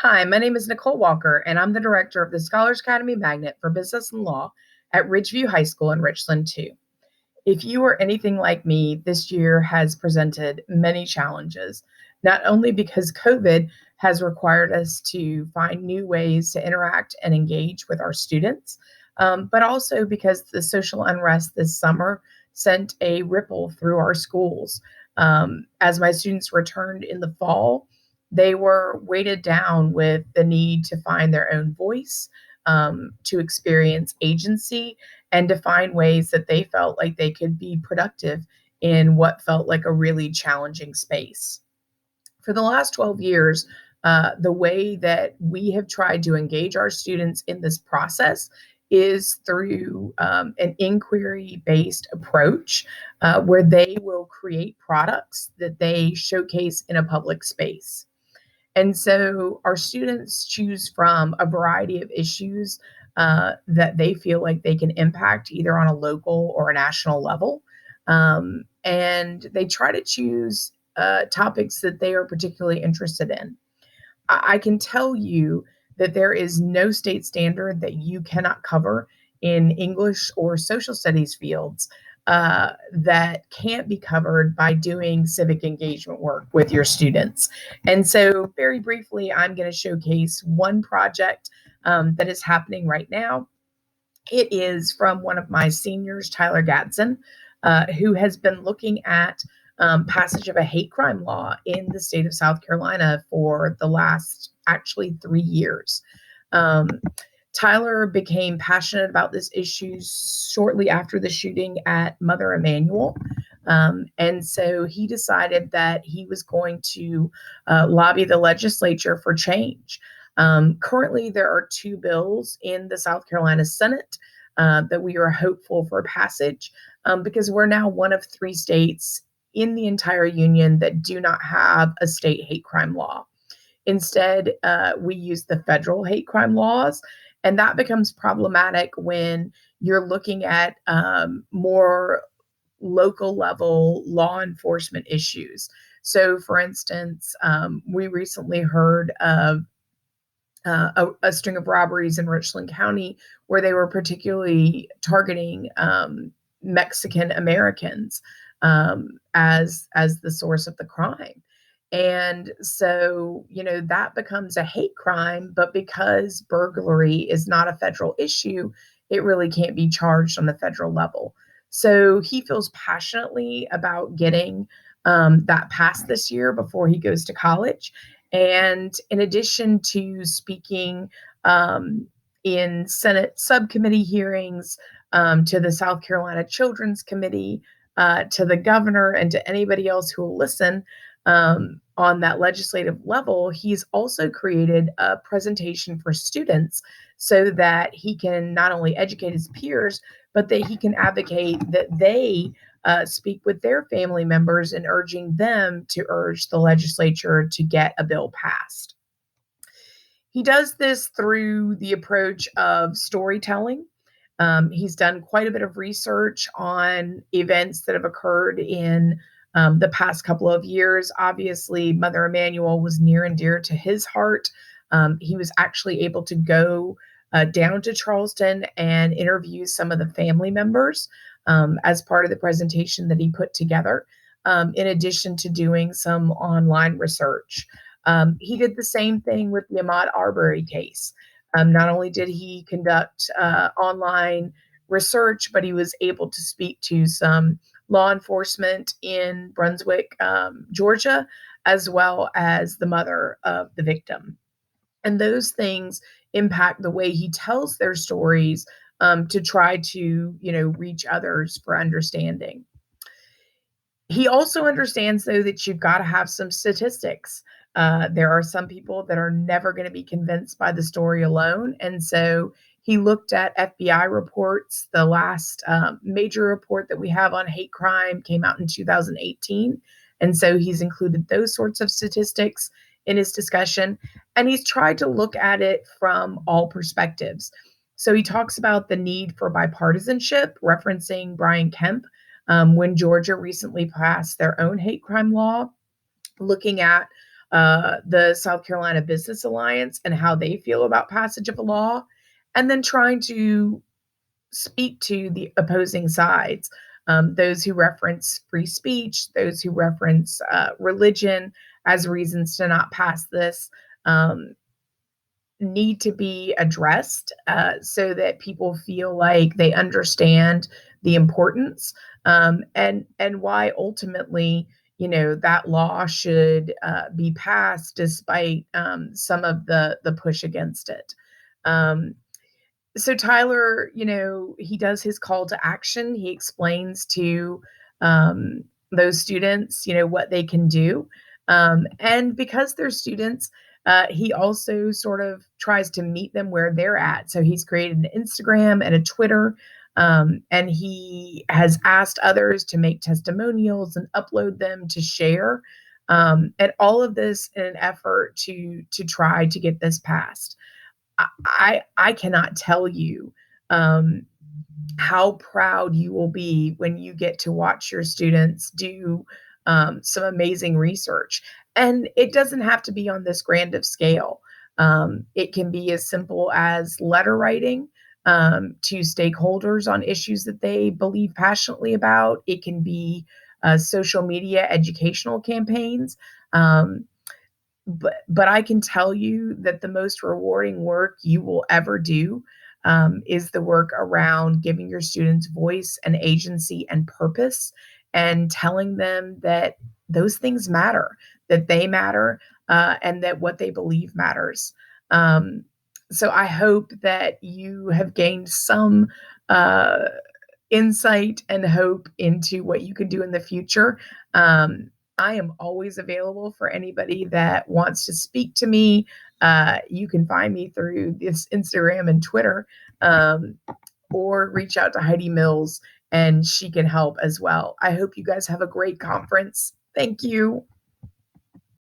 Hi, my name is Nicole Walker, and I'm the director of the Scholars Academy Magnet for Business and Law at Ridgeview High School in Richland, 2. If you are anything like me, this year has presented many challenges, not only because COVID has required us to find new ways to interact and engage with our students, but also because the social unrest this summer sent a ripple through our schools. As my students returned in the fall, they were weighted down with the need to find their own voice, to experience agency, and to find ways that they felt like they could be productive in what felt like a really challenging space. For the last 12 years, the way that we have tried to engage our students in this process is through an inquiry based approach where they will create products that they showcase in a public space. And so our students choose from a variety of issues that they feel like they can impact either on a local or a national level. And they try to choose topics that they are particularly interested in. I can tell you that there is no state standard that you cannot cover in English or social studies fields that can't be covered by doing civic engagement work with your students. And so, very briefly, I'm going to showcase one project that is happening right now. It is from one of my seniors, Tyler Gadsden, who has been looking at passage of a hate crime law in the state of South Carolina for the last actually 3 years. Um, Tyler became passionate about this issue shortly after the shooting at Mother Emanuel. And so he decided that he was going to lobby the legislature for change. Currently, there are two bills in the South Carolina Senate that we are hopeful for passage because we're now one of 3 states in the entire union that do not have a state hate crime law. Instead, we use the federal hate crime laws, and that becomes problematic when you're looking at more local level law enforcement issues. So, for instance, we recently heard of a string of robberies in Richland County where they were particularly targeting Mexican Americans as the source of the crime. And so, that becomes a hate crime, but because burglary is not a federal issue, it really can't be charged on the federal level. So he feels passionately about getting that passed this year before he goes to college. And in addition to speaking in Senate subcommittee hearings, to the South Carolina Children's Committee, to the governor, and to anybody else who will listen on that legislative level, he's also created a presentation for students so that he can not only educate his peers, but that he can advocate that they speak with their family members and urging them to urge the legislature to get a bill passed. He does this through the approach of storytelling. He's done quite a bit of research on events that have occurred in the past couple of years. Obviously, Mother Emanuel was near and dear to his heart. He was actually able to go down to Charleston and interview some of the family members as part of the presentation that he put together, in addition to doing some online research. He did the same thing with the Ahmaud Arbery case. Not only did he conduct online research, but he was able to speak to some law enforcement in Brunswick, Georgia, as well as the mother of the victim. And those things impact the way he tells their stories to try to, reach others for understanding. He also understands, though, that you've got to have some statistics. There are some people that are never going to be convinced by the story alone. And so he looked at FBI reports. The last major report that we have on hate crime came out in 2018. And so he's included those sorts of statistics in his discussion. And he's tried to look at it from all perspectives. So he talks about the need for bipartisanship, referencing Brian Kemp, when Georgia recently passed their own hate crime law, looking at the South Carolina Business Alliance and how they feel about passage of a law, and then trying to speak to the opposing sides, those who reference free speech, those who reference religion as reasons to not pass this. Need to be addressed so that people feel like they understand the importance, and why ultimately, that law should be passed despite some of the push against it. So Tyler, he does his call to action. He explains to those students, what they can do. And because they're students, he also sort of tries to meet them where they're at. So he's created an Instagram and a Twitter, and he has asked others to make testimonials and upload them to share. And all of this in an effort to try to get this passed. I cannot tell you um, how proud you will be when you get to watch your students do some amazing research. And it doesn't have to be on this grand of scale. It can be as simple as letter writing to stakeholders on issues that they believe passionately about. It can be social media educational campaigns. But I can tell you that the most rewarding work you will ever do is the work around giving your students voice and agency and purpose, and telling them that those things matter, that they matter, and that what they believe matters. Um, so I hope that you have gained some uh, insight and hope into what you can do in the future. I am always available for anybody that wants to speak to me. You can find me through this Instagram and Twitter, um, or reach out to Heidi Mills and she can help as well. I hope you guys have a great conference. Thank you.